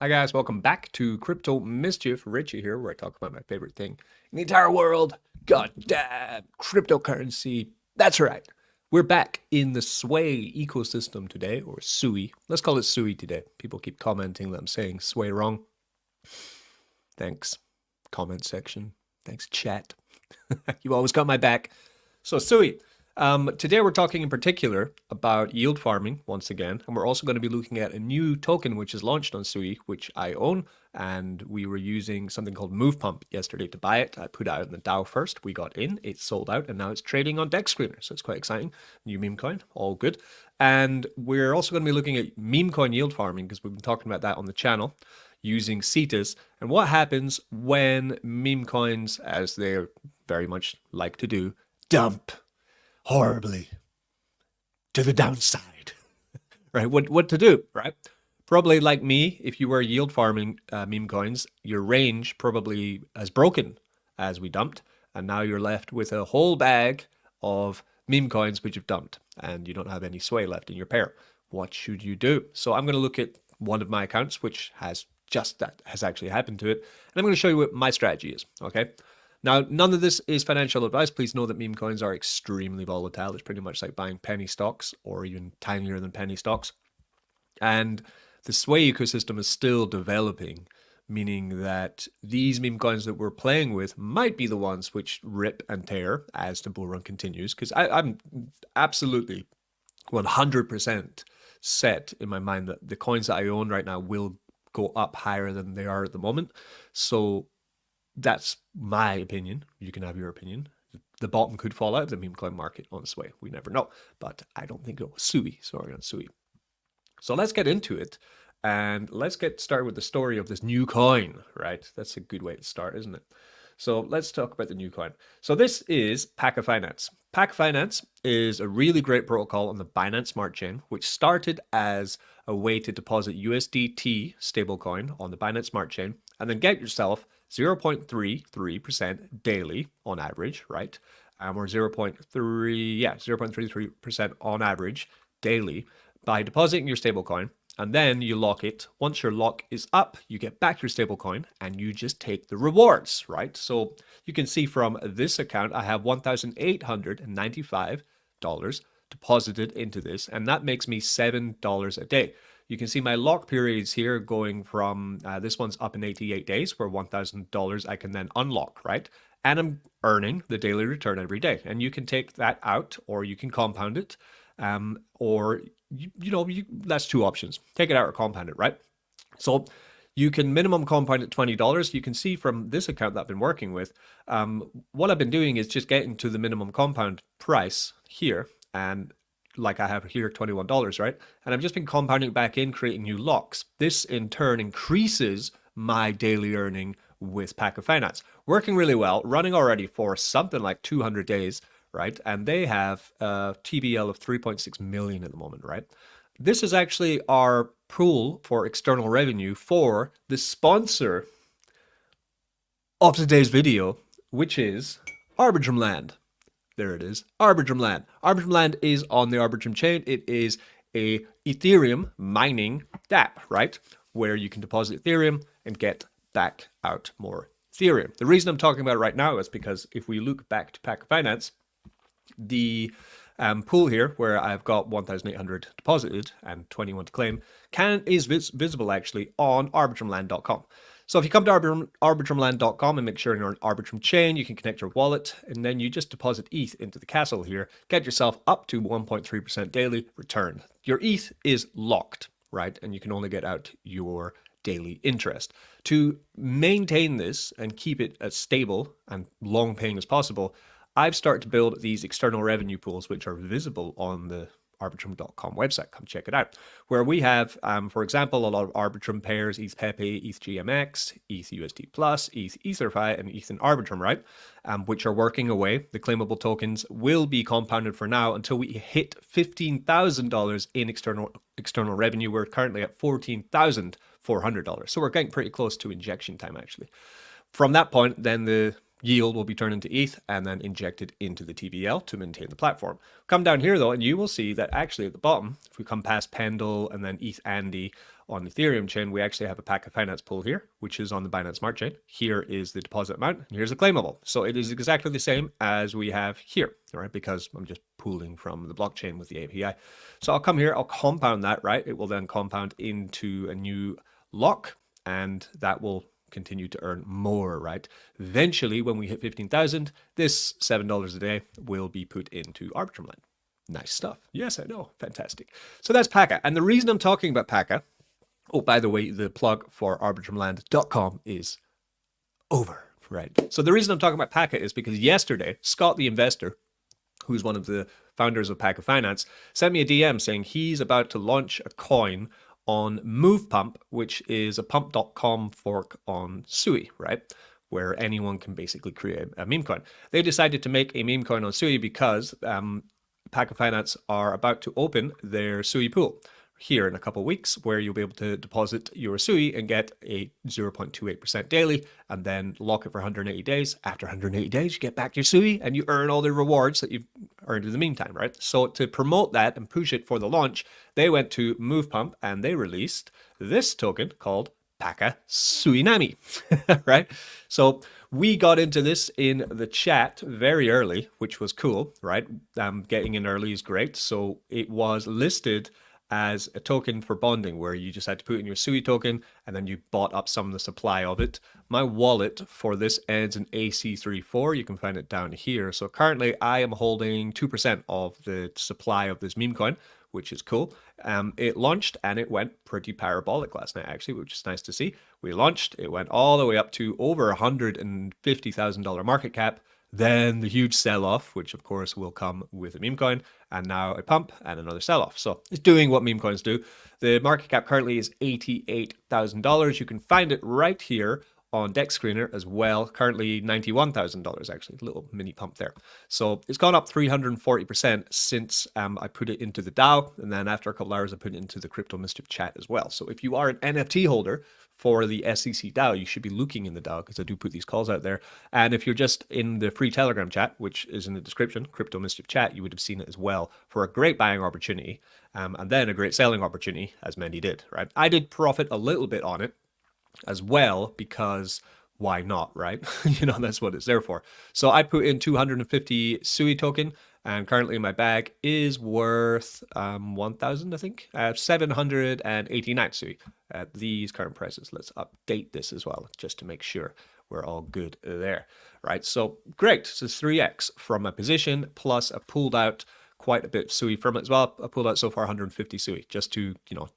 Hi guys, welcome back to Crypto Mischief. Richie here, where I talk about my favorite thing in the entire world. Goddamn cryptocurrency. That's right. We're back in the Sway ecosystem today, or Sui. Let's call it Sui today. People keep commenting that I'm saying Sway wrong. Thanks, comment section. Thanks, chat. You always got my back. So Sui, today we're talking in particular about yield farming once again, and we're also going to be looking at a new token which is launched on Sui, which I own, and we were using something called Move Pump yesterday to buy it. I put it out in the DAO first, we got in, it sold out, and now it's trading on Dex Screener, so it's quite exciting. New meme coin, all good. And we're also going to be looking at meme coin yield farming because we've been talking about that on the channel using CETAs and what happens when meme coins, as they're very much like to do, dump horribly to the downside, right? What to do, right? Probably like me, if you were yield farming meme coins, your range probably has broken as we dumped, and now you're left with a whole bag of meme coins which you've dumped, and you don't have any sway left in your pair. What should you do? So I'm going to look at one of my accounts, which has just that has actually happened to it, and I'm going to show you what my strategy is, okay? Now, none of this is financial advice. Please know that meme coins are extremely volatile. It's pretty much like buying penny stocks or even tinier than penny stocks. And the Sway ecosystem is still developing, meaning that these meme coins that we're playing with might be the ones which rip and tear as the bull run continues. Because I'm absolutely 100% set in my mind that the coins that I own right now will go up higher than they are at the moment. So that's my opinion. You can have your opinion. The bottom could fall out of the meme coin market on its way. We never know. But I don't think it was Sui. Sorry on Sui. So let's get into it. And let's get started with the story of this new coin, right? That's a good way to start, isn't it? So let's talk about the new coin. So this is Packa Finance. Packa Finance is a really great protocol on the Binance Smart Chain, which started as a way to deposit USDT stablecoin on the Binance Smart Chain and then get yourself 0.33% daily on average, right? Or 0.33% on average daily by depositing your stablecoin, and then you lock it. Once your lock is up, you get back your stablecoin and you just take the rewards, right? So you can see from this account, I have $1,895 deposited into this, and that makes me $7 a day. You can see my lock periods here going from, this one's up in 88 days, where $1,000 I can then unlock, right? And I'm earning the daily return every day. And you can take that out, or you can compound it, or that's two options. Take it out or compound it, right? So you can minimum compound at $20. You can see from this account that I've been working with, what I've been doing is just getting to the minimum compound price here, and like I have here, $21, right? And I've just been compounding back in, creating new locks. This in turn increases my daily earning with Packa Finance. Working really well, running already for something like 200 days, right? And they have a TVL of 3.6 million at the moment, right? This is actually our pool for external revenue for the sponsor of today's video, which is Arbitrum Land. There it is, Arbitrum Land. Arbitrum Land is on the Arbitrum chain. It is a Ethereum mining dApp, right? Where you can deposit Ethereum and get back out more Ethereum. The reason I'm talking about it right now is because if we look back to Packa Finance, the pool here, where I've got 1,800 deposited and 21 to claim, is visible actually on arbitrumland.com. So if you come to arbitrumland.com and make sure you're on Arbitrum chain, you can connect your wallet, and then you just deposit ETH into the castle here, get yourself up to 1.3% daily return. Your ETH is locked, right? And you can only get out your daily interest. To maintain this and keep it as stable and long paying as possible, I've started to build these external revenue pools, which are visible on the Arbitrum.com website. Come check it out. Where we have, for example, a lot of Arbitrum pairs, ETH Pepe, ETH GMX, ETH USD Plus, ETH EtherFi, and ETH in Arbitrum, right? Which are working away. The claimable tokens will be compounded for now until we hit $15,000 in external revenue. We're currently at $14,400. So we're getting pretty close to injection time, actually. From that point, then the yield will be turned into ETH and then injected into the TVL to maintain the platform. Come down here though, and you will see that actually at the bottom, if we come past Pendle and then ETH Andy, on Ethereum chain, we actually have a Packa Finance pool here, which is on the Binance Smart Chain. Here is the deposit amount, and here's a claimable. So it is exactly the same as we have here, right? Because I'm just pooling from the blockchain with the API. So I'll come here, I'll compound that, right? It will then compound into a new lock, and that will continue to earn more, right? Eventually, when we hit 15,000, this $7 a day will be put into Arbitrum land. Nice stuff. Yes, I know. Fantastic. So that's Paca. And the reason I'm talking about Paca, oh, by the way, the plug for arbitrumland.com is over, right? So the reason I'm talking about Paca is because yesterday, Scott the investor, who's one of the founders of Packa Finance, sent me a DM saying he's about to launch a coin on MovePump, which is a pump.com fork on Sui, right? Where anyone can basically create a meme coin. They decided to make a meme coin on Sui because Packa Finance are about to open their Sui pool here in a couple of weeks, where you'll be able to deposit your Sui and get a 0.28% daily, and then lock it for 180 days. After 180 days, you get back your Sui and you earn all the rewards that you've earned in the meantime, right? So to promote that and push it for the launch, they went to MovePump and they released this token called Paca Suinami, right? So we got into this in the chat very early, which was cool, right? Getting in early is great. So it was listed as a token for bonding, where you just had to put in your Sui token and then you bought up some of the supply of it. My wallet for this ends in AC34. You can find it down here. So currently I am holding 2% of the supply of this meme coin, which is cool. It launched and it went pretty parabolic last night, actually, which is nice to see. We launched, it went all the way up to over $150,000 market cap. Then the huge sell-off, which of course will come with a meme coin, and now a pump and another sell-off. So it's doing what meme coins do. The market cap currently is $88,000. You can find it right here on Dex Screener as well. Currently $91,000, actually, a little mini pump there. So it's gone up 340% since I put it into the DAO, and then after a couple hours I put it into the Crypto Mischief chat as well. So if you are an NFT holder for the SEC DAO, you should be looking in the DAO, because I do put these calls out there. And if you're just in the free Telegram chat, which is in the description, Crypto Mischief chat, you would have seen it as well, for a great buying opportunity, and then a great selling opportunity, as many did, right? I did profit a little bit on it as well, because why not, right? That's what it's there for. So I put in 250 Sui token, and currently my bag is worth 1,000, I think, 789 Sui at these current prices. Let's update this as well, just to make sure we're all good there, right? So great. So it's 3x from my position, plus I pulled out quite a bit of Sui from it as well. I pulled out so far 150 Sui, just to,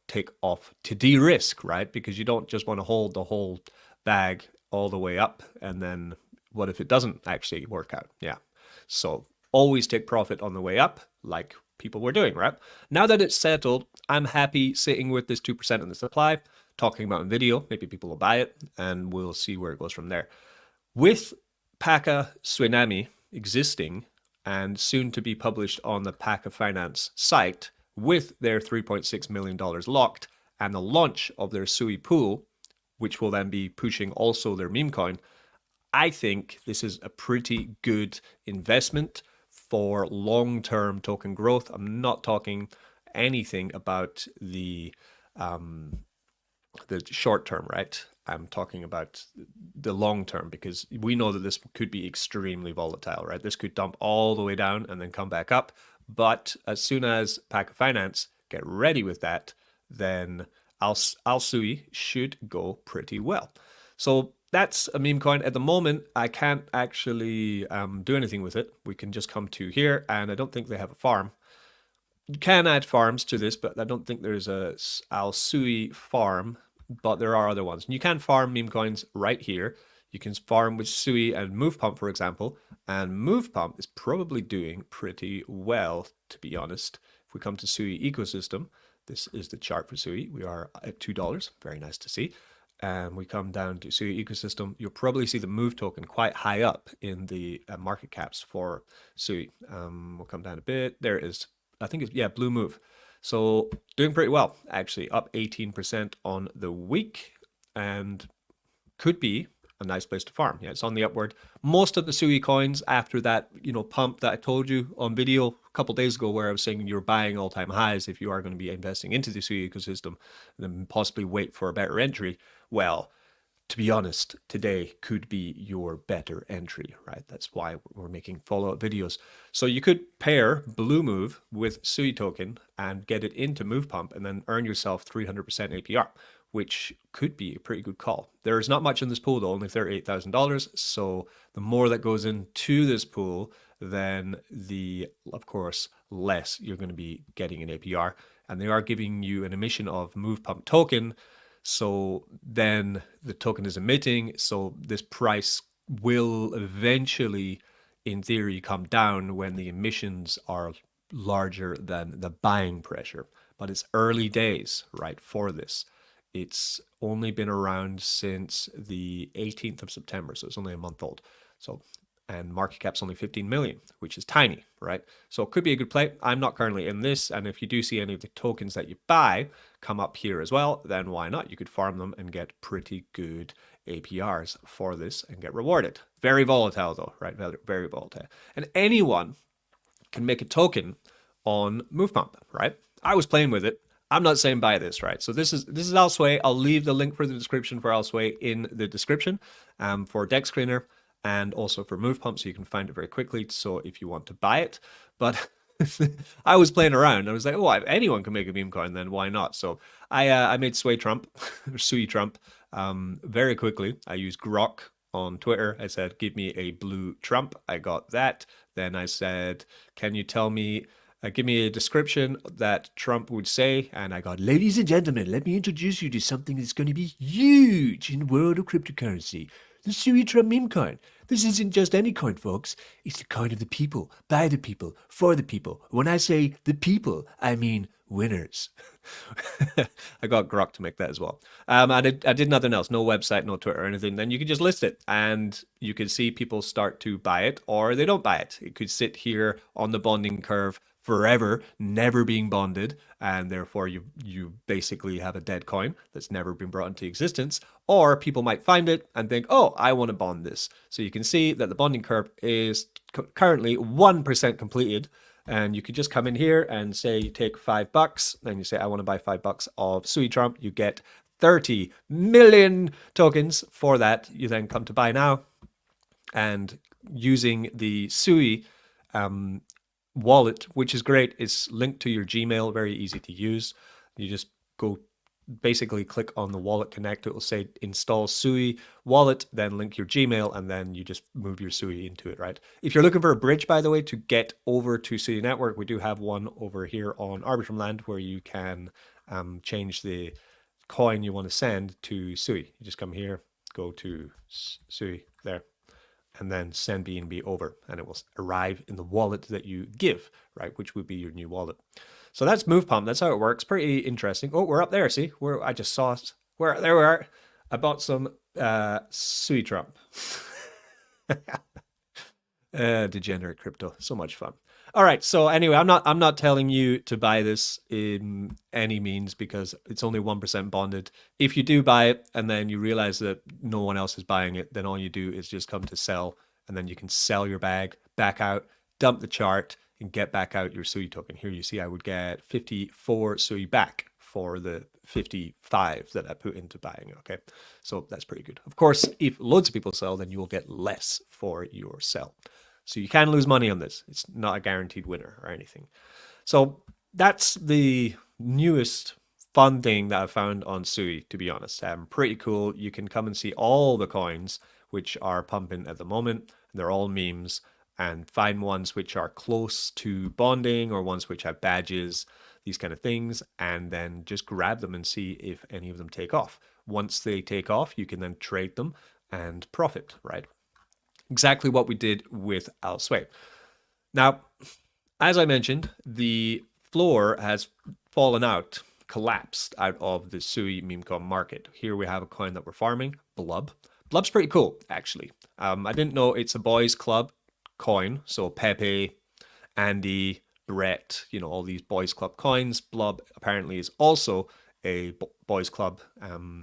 take off, to de-risk, right? Because you don't just want to hold the whole bag all the way up, and then what if it doesn't actually work out? Yeah. So always take profit on the way up, like people were doing, right? Now that it's settled, I'm happy sitting with this 2% in the supply, talking about in video. Maybe people will buy it, and we'll see where it goes from there. With Packa Suinami existing and soon to be published on the Packa Finance site, with their $3.6 million locked, and the launch of their Sui pool, which will then be pushing also their meme coin, I think this is a pretty good investment for long-term token growth. I'm not talking anything about the short term, right? I'm talking about the long term, because we know that this could be extremely volatile, right? This could dump all the way down and then come back up. But as soon as Packa Finance get ready with that, then Sui should go pretty well. So that's a meme coin. At the moment, I can't actually do anything with it. We can just come to here, and I don't think they have a farm. You can add farms to this, but I don't think there's a Sui farm, but there are other ones. And you can farm meme coins right here. You can farm with Sui and MovePump, for example, and MovePump is probably doing pretty well, to be honest. If we come to Sui ecosystem, this is the chart for Sui. We are at $2. Very nice to see. And we come down to Sui ecosystem. You'll probably see the Move token quite high up in the market caps for Sui. We'll come down a bit. There it is. I think it's, Blue Move. So doing pretty well, actually, up 18% on the week, and could be a nice place to farm. Yeah, it's on the upward. Most of the Sui coins after that, pump that I told you on video a couple days ago, where I was saying you're buying all-time highs if you are going to be investing into the Sui ecosystem, then possibly wait for a better entry. Well, to be honest, today could be your better entry, right? That's why we're making follow-up videos. So you could pair Blue Move with Sui token and get it into Move Pump and then earn yourself 300% APR, which could be a pretty good call. There is not much in this pool though, only $38,000. So the more that goes into this pool, then of course, less you're going to be getting in APR. And they are giving you an emission of Move Pump token. So then the token is emitting. So this price will eventually, in theory, come down when the emissions are larger than the buying pressure. But it's early days, right, for this. It's only been around since the 18th of September, so it's only a month old. And market cap's only 15 million, which is tiny, right? So it could be a good play. I'm not currently in this, and if you do see any of the tokens that you buy come up here as well, then why not? You could farm them and get pretty good APRs for this and get rewarded. Very volatile though, right? Very, very volatile. And anyone can make a token on Move Pump, right? I was playing with it. I'm not saying buy this, right? So this is Alsway. I'll leave the link for the description for Alsway in the description for Dex Screener and also for Move Pump, so you can find it very quickly. So if you want to buy it, but I was playing around. I was like, oh, if anyone can make a meme coin, then why not? So I made Sway Trump, or Sui Trump, very quickly. I used Grok on Twitter. I said, give me a blue Trump. I got that. Then I said, can you tell me, give me a description that Trump would say? And I got, ladies and gentlemen, let me introduce you to something that's going to be huge in the world of cryptocurrency. The Sui Trump meme coin. This isn't just any coin, folks. It's the coin of the people, by the people, for the people. When I say the people, I mean winners. I got Grok to make that as well. I did nothing else, no website, no Twitter or anything. Then you could just list it and you could see people start to buy it or they don't buy it. It could sit here on the bonding curve forever, never being bonded, and therefore you basically have a dead coin that's never been brought into existence. Or people might find it and think, oh, I want to bond this. So you can see that the bonding curve is currently 1% completed. And you could just come in here and say you take $5, and you say I want to buy $5 of Sui Trump. You get 30 million tokens for that. You then come to buy now, and using the Sui wallet, which is great, it's linked to your Gmail, very easy to use. You just go basically click on the wallet connect. It will say install Sui wallet, then link your Gmail, and then you just move your Sui into it, right? If you're looking for a bridge, by the way, to get over to Sui Network, we do have one over here on Arbitrum land where you can change the coin you want to send to Sui. You just come here, go to Sui there, and then send BNB over, and it will arrive in the wallet that you give, right? Which would be your new wallet. So that's Move Pump. That's how it works. Pretty interesting. Oh, we're up there. See, I just saw it. There we are. I bought some Sui Trump. Degenerate crypto. So much fun. All right. So anyway, I'm not telling you to buy this in any means because it's only 1% bonded. If you do buy it and then you realize that no one else is buying it, then all you do is just come to sell, and then you can sell your bag, back out, dump the chart, and get back out your Sui token. Here you see I would get 54 Sui back for the 55 that I put into buying, okay? So that's pretty good. Of course, if loads of people sell, then you will get less for your sell. So you can lose money on this. It's not a guaranteed winner or anything. So that's the newest fun thing that I found on Sui, to be honest. Pretty cool. You can come and see all the coins which are pumping at the moment. They're all memes, and find ones which are close to bonding or ones which have badges, these kind of things, and then just grab them and see if any of them take off. Once they take off, you can then trade them and profit, right? Exactly what we did with Alsway. Now, as I mentioned, the floor has fallen out, collapsed out of the Sui meme coin market. Here we have a coin that we're farming, BLUB. BLUB's pretty cool, actually. I didn't know it's a boys club coin. So Pepe, Andy, Brett, all these boys club coins. BLUB apparently is also a boys club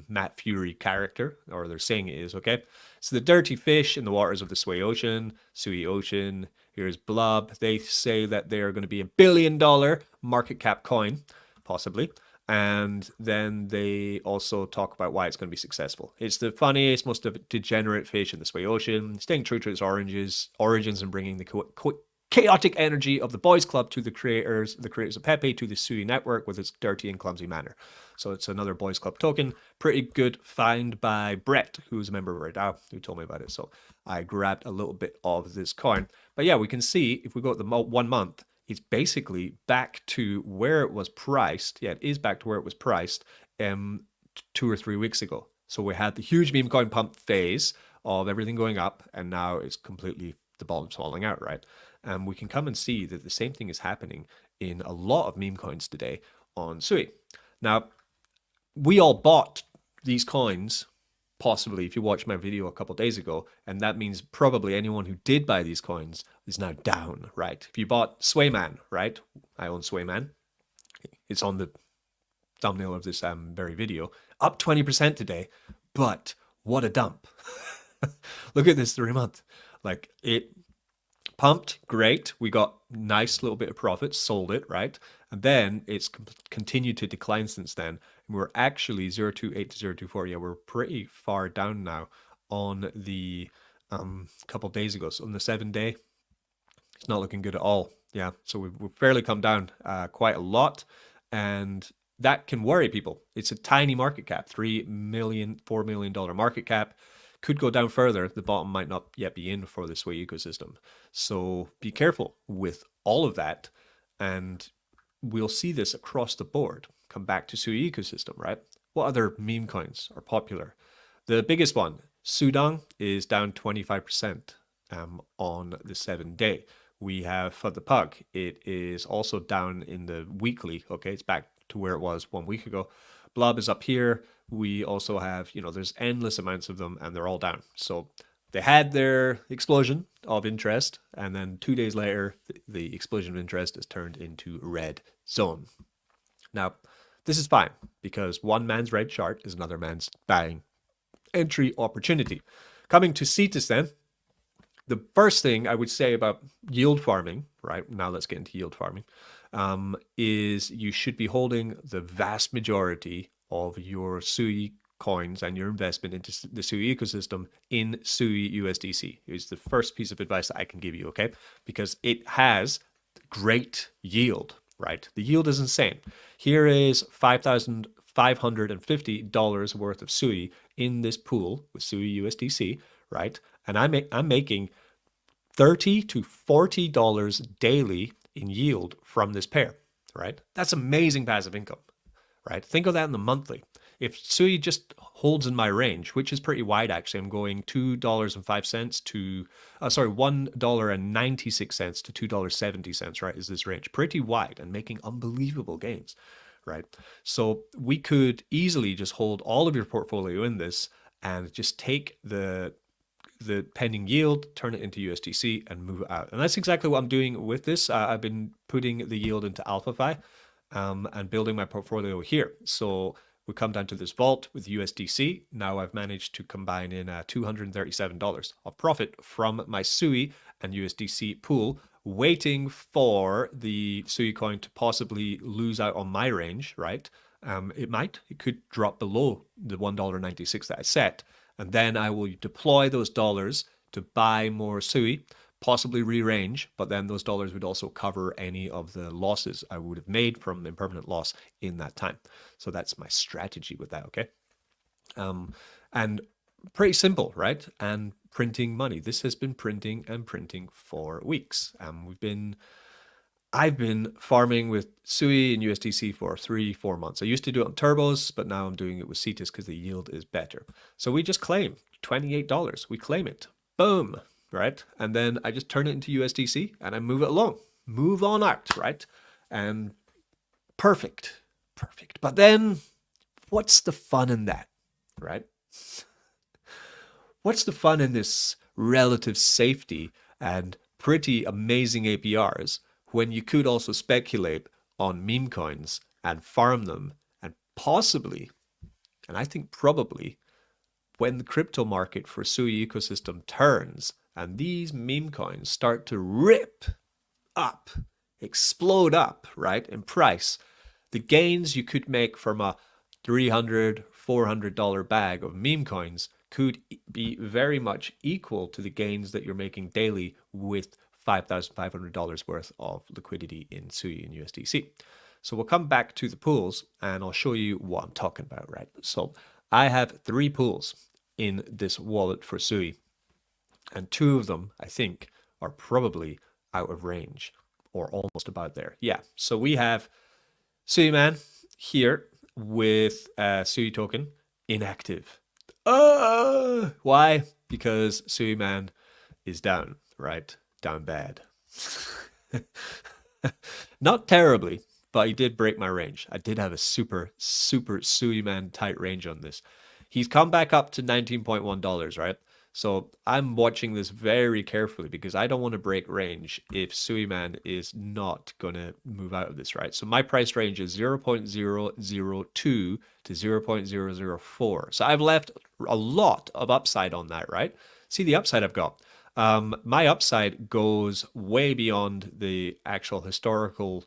Matt Fury character, or they're saying it is, okay? So the dirty fish in the waters of the Sui Ocean. Here's BLUB. They say that they're going to be $1 billion market cap coin, possibly. And then they also talk about why it's going to be successful. It's the funniest, most degenerate fish in the Sui Ocean, staying true to its origins and bringing the chaotic energy of the boys club to the creators of Pepe, to the Sui network with its dirty and clumsy manner. So it's another boys club token. Pretty good find by Brett, who's a member right now, who told me about it. So I grabbed a little bit of this coin. But yeah, we can see if we go at the 1 month, it's basically back to where it was priced. Yeah, it is back to where it was priced 2 or 3 weeks ago. So we had the huge meme coin pump phase of everything going up, and now it's completely, the bottom's falling out, right? And we can come and see that the same thing is happening in a lot of meme coins today on Sui. Now, we all bought these coins, possibly, if you watched my video a couple of days ago, and that means probably anyone who did buy these coins is now down, right? If you bought Swayman, right? I own Swayman. It's on the thumbnail of this very video. Up 20% today, but what a dump. Look at this 3 month. Like, it pumped, great. We got nice little bit of profit, sold it, right? And then it's continued to decline since then. And we're actually 028 to 024. Yeah, we're pretty far down now on the couple of days ago. So on the 7 day, it's not looking good at all. Yeah, so we've fairly come down quite a lot. And that can worry people. It's a tiny market cap, $3 million, $4 million market cap. Could go down further. The bottom might not yet be in for the Sui ecosystem. So be careful with all of that. And we'll see this across the board. Come back to Sui ecosystem, right? What other meme coins are popular? The biggest one, Sudong, is down 25% on the 7 day. We have for the Pug, it is also down in the weekly. Okay, it's back to where it was 1 week ago. BLUB is up here. We also have, there's endless amounts of them and they're all down. So they had their explosion of interest, and then 2 days later, the explosion of interest is turned into red zone. Now, this is fine because one man's red chart is another man's buying entry opportunity. Coming to Cetus then, the first thing I would say about yield farming, right? Now let's get into yield farming, is you should be holding the vast majority of your Sui coins and your investment into the Sui ecosystem in Sui USDC. Is the first piece of advice that I can give you, okay? Because it has great yield, right? The yield is insane. Here is $5,550 worth of Sui in this pool with Sui USDC, right? And I'm making $30 to $40 daily in yield from this pair, right? That's amazing passive income, right? Think of that in the monthly. If Sui just holds in my range, which is pretty wide actually, I'm going $2.05 to, $1.96 to $2.70, right, is this range. Pretty wide and making unbelievable gains, right? So we could easily just hold all of your portfolio in this and just take the pending yield, turn it into USDC and move it out. And that's exactly what I'm doing with this. I've been putting the yield into AlphaFi and building my portfolio here. So we come down to this vault with USDC. Now I've managed to combine in $237 of profit from my Sui and USDC pool, waiting for the Sui coin to possibly lose out on my range, right? It could drop below the $1.96 that I set. And then I will deploy those dollars to buy more Sui, possibly rearrange, but then those dollars would also cover any of the losses I would have made from impermanent loss in that time. So that's my strategy with that, okay? And pretty simple, right? And printing money. This has been printing and printing for weeks. I've been farming with Sui and USDC for 3-4 months. I used to do it on turbos, but now I'm doing it with Cetus because the yield is better. So we just claim $28. We claim it. Boom, right? And then I just turn it into USDC and I move it along. Move on out, right? And perfect. But then what's the fun in that, right? What's the fun in this relative safety and pretty amazing APRs when you could also speculate on meme coins and farm them and possibly, and I think probably, when the crypto market for Sui ecosystem turns and these meme coins start to rip up, explode up, right, in price, the gains you could make from a $300, $400 bag of meme coins could be very much equal to the gains that you're making daily with $5,500 worth of liquidity in Sui and USDC. So we'll come back to the pools and I'll show you what I'm talking about, right? So I have 3 pools in this wallet for Sui, and 2 of them, I think, are probably out of range or almost about there. Yeah, so we have Sui Man here with Sui token inactive. Why? Because Sui Man is down, right? Down bad. Not terribly, but he did break my range. I did have a super Sui Man tight range on this. He's come back up to $19.1, right? So I'm watching this very carefully because I don't want to break range if Sui Man is not going to move out of this, right? So my price range is 0.002 to 0.004. So I've left a lot of upside on that, right? See the upside I've got. My upside goes way beyond the actual historical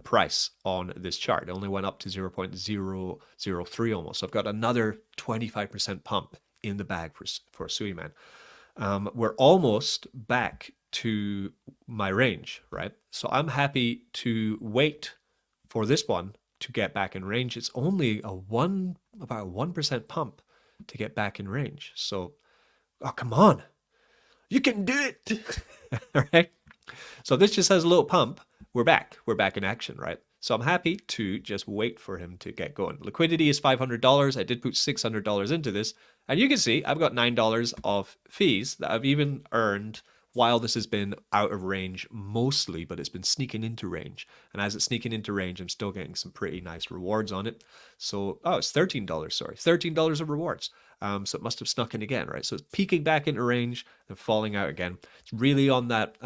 price on this chart. It only went up to 0.003 almost. So I've got another 25% pump in the bag for Sui Man. We're almost back to my range, right? So I'm happy to wait for this one to get back in range. It's only about 1% pump to get back in range. So, oh, come on. You can do it. All right. So this just has a little pump. We're back. We're back in action, right? So I'm happy to just wait for him to get going. Liquidity is $500. I did put $600 into this. And you can see I've got $9 of fees that I've even earned while this has been out of range mostly, but it's been sneaking into range. And as it's sneaking into range, I'm still getting some pretty nice rewards on it. So, oh, it's $13, sorry. $13 of rewards. So it must have snuck in again, right? So it's peaking back into range and falling out again. It's really on that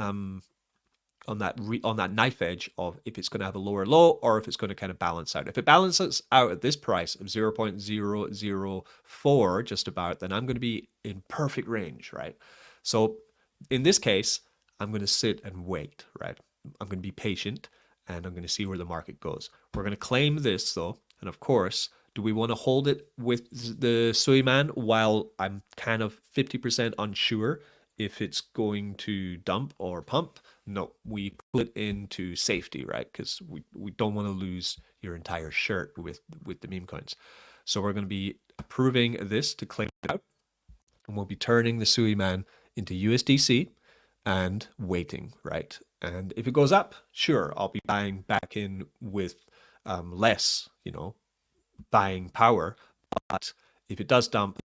on that knife edge of if it's going to have a lower low or if it's going to kind of balance out. If it balances out at this price of 0.004 just about, then I'm going to be in perfect range, right? So in this case, I'm going to sit and wait, right? I'm going to be patient and I'm going to see where the market goes. We're going to claim this though, and of course, do we want to hold it with the Sui Man while I'm kind of 50% unsure if it's going to dump or pump? No, we put it into safety, right? Because we don't want to lose your entire shirt with the meme coins. So we're going to be approving this to claim it out. And we'll be turning the Sui Man into USDC and waiting, right? And if it goes up, sure, I'll be buying back in with less, buying power. But if it does dump,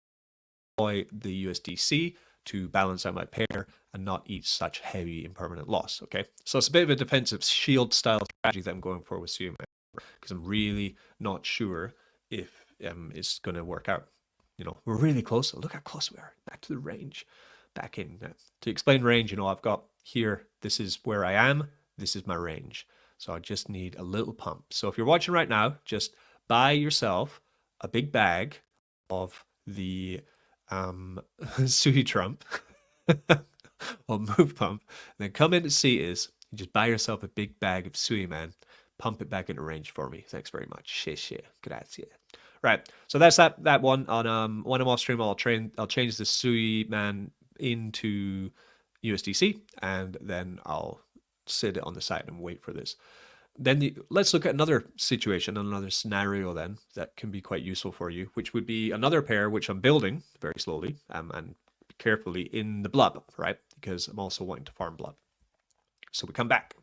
deploy the USDC to balance out my pair and not eat such heavy impermanent loss, okay? So it's a bit of a defensive shield style strategy that I'm going for with Sui because I'm really not sure if it's going to work out. We're really close. Look how close we are. Back to the range. Back in. To explain range, I've got here, this is where I am. This is my range. So I just need a little pump. So if you're watching right now, just buy yourself a big bag of the Sui Trump or Move Pump, and then come in to see us. You just buy yourself a big bag of Sui Man, pump it back into range for me. Thanks very much. Shit. Grazie. Right. So that's that one. On when I'm off stream, I'll change the Sui Man into USDC, and then I'll sit it on the side and wait for this. Then let's look at another situation, another scenario then that can be quite useful for you, which would be another pair which I'm building very slowly and carefully in the BLUB, right? Because I'm also wanting to farm BLUB. So we come back.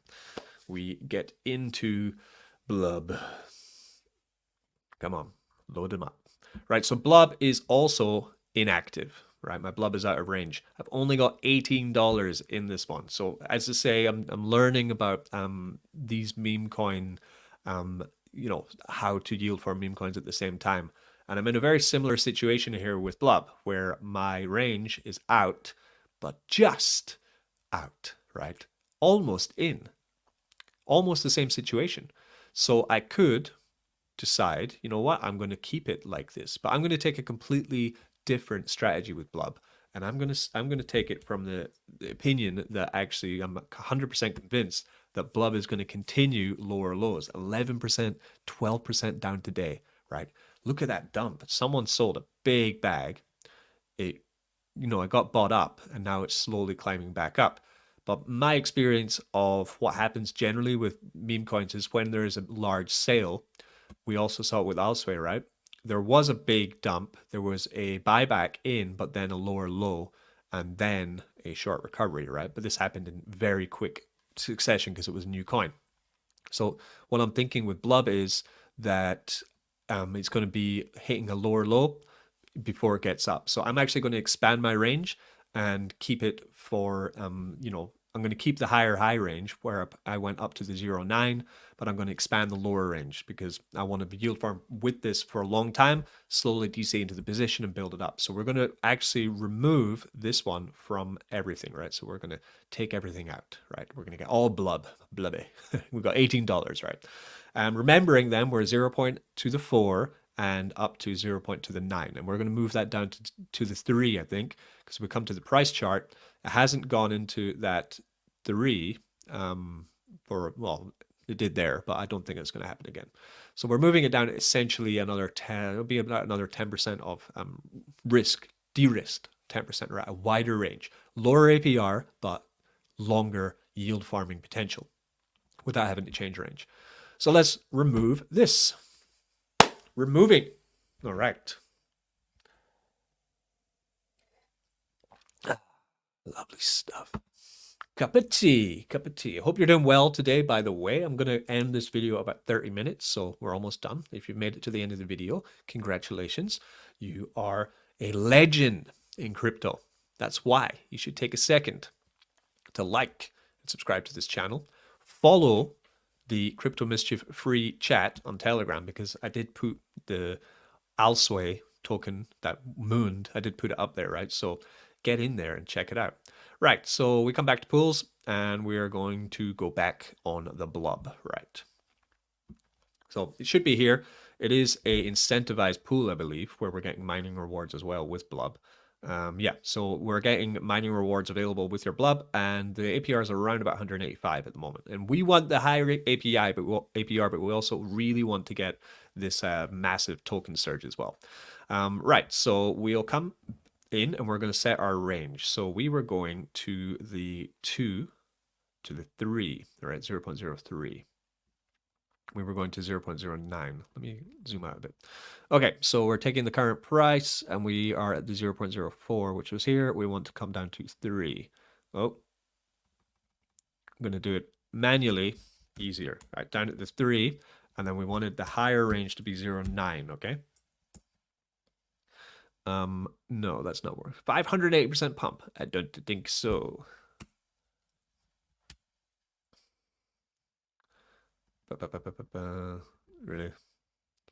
We get into BLUB. Come on, load them up. Right, so BLUB is also inactive, right? My BLUB is out of range. I've only got $18 in this one. So as I say, I'm learning about these meme coin, how to yield for meme coins at the same time. And I'm in a very similar situation here with BLUB, where my range is out, but just out, right? Almost in. Almost the same situation. So I could decide, you know what, I'm going to keep it like this, but I'm going to take a completely different strategy with BLUB. And I'm going to take it from the opinion that actually I'm 100% convinced that BLUB is going to continue lower lows, 11%, 12% down today, right? Look at that dump. Someone sold a big bag. It, it got bought up and now it's slowly climbing back up. But my experience of what happens generally with meme coins is when there is a large sale, we also saw it with Alsway, right? There was a big dump, there was a buyback in, but then a lower low, and then a short recovery, right? But this happened in very quick succession because it was a new coin. So what I'm thinking with BLUB is that it's going to be hitting a lower low before it gets up. So I'm actually going to expand my range and keep it for, I'm going to keep the higher high range where I went up to the 0.9, but I'm going to expand the lower range because I want to be yield farm with this for a long time, slowly DC into the position and build it up. So we're going to actually remove this one from everything, right? So we're going to take everything out, right? We're going to get all blubby. We've got $18, right? Remembering then we're 0.4 and up to 0.9. And we're going to move that down to the 3, I think, because we come to the price chart. It hasn't gone into that 3 well, it did there, but I don't think it's going to happen again. So we're moving it down essentially another 10, it'll be about another 10% of risk, de-risked 10%, right? A wider range, lower APR, but longer yield farming potential without having to change range. So let's remove this. Removing. All right. Lovely stuff. Cup of tea. I hope you're doing well today, by the way. I'm going to end this video about 30 minutes, so we're almost done. If you've made it to the end of the video, congratulations. You are a legend in crypto. That's why you should take a second to like and subscribe to this channel. Follow the Crypto Mischief free chat on Telegram, because I did put the Alsway token that mooned, I did put it up there, right? So get in there and check it out. Right, so we come back to pools and we are going to go back on the BLUB, right? So it should be here. It is a incentivized pool, I believe, where we're getting mining rewards as well with BLUB. Yeah, so we're getting mining rewards available with your BLUB, and the APRs are around about 185 at the moment. And we want the higher APR, but we also really want to get this massive token surge as well. Right, so we'll come in and we're going to set our range. So we were going to the 2 to the 3, right, 0.03. We were going to 0.09. Let me zoom out a bit. Okay, so we're taking the current price and we are at the 0.04, which was here. We want to come down to 3. Oh, I'm going to do it manually, easier. All right, down at the 3, and then we wanted the higher range to be 0.9, okay? No, that's not worth 580% pump. I don't think so. Really?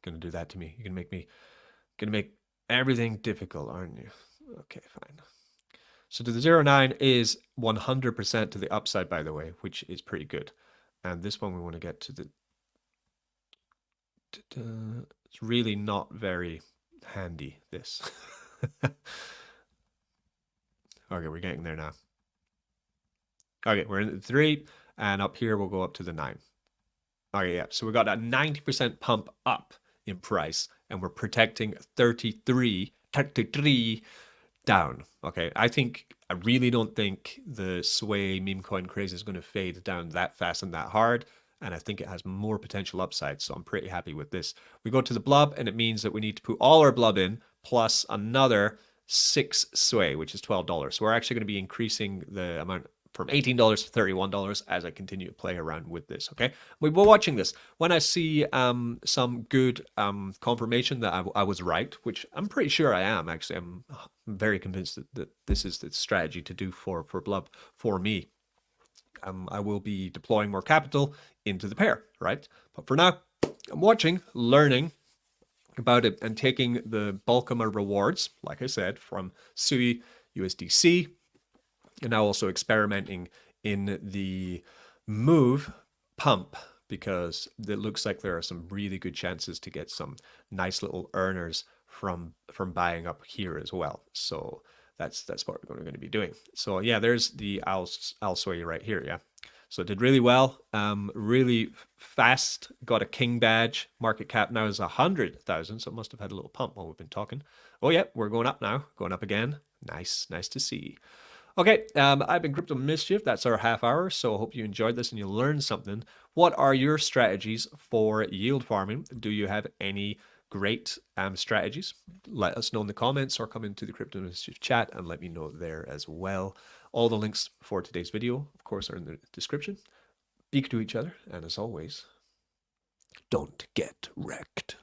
Gonna do that to me? You're gonna make everything difficult, aren't you? Okay, fine. So the 0.9 is 100% to the upside, by the way, which is pretty good. And this one we want to get to the... It's really not very handy, this. Okay, we're getting there now. Okay, we're in the 3, and up here we'll go up to the 9. Okay, yeah, so we got a 90% pump up in price, and we're protecting 33 down. Okay, I really don't think the Sui meme coin craze is going to fade down that fast and that hard, and I think it has more potential upside, so I'm pretty happy with this. We go to the BLUB, and it means that we need to put all our BLUB in, plus another 6 Sui, which is $12. So we're actually going to be increasing the amount from $18 to $31 as I continue to play around with this, okay? We're watching this. When I see some good confirmation that I was right, which I'm pretty sure I am, actually, I'm very convinced that this is the strategy to do for BLUB for me. I will be deploying more capital into the pair, right? But for now, I'm watching, learning about it, and taking the bulk of my rewards, like I said, from Sui USDC, and now also experimenting in the move pump because it looks like there are some really good chances to get some nice little earners from buying up here as well. So that's what we're going to be doing. So yeah, there's the Sui right here. Yeah. So it did really well, really fast, got a king badge. Market cap now is 100,000, so it must have had a little pump while we've been talking. Oh yeah, we're going up now, going up again. Nice to see. Okay, I've been Crypto Mischief. That's our half hour, so I hope you enjoyed this and you learned something. What are your strategies for yield farming? Do you have any great strategies? Let us know in the comments or come into the Crypto Mischief chat and let me know there as well. All the links for today's video, of course, are in the description. Speak to each other, and as always, don't get wrecked.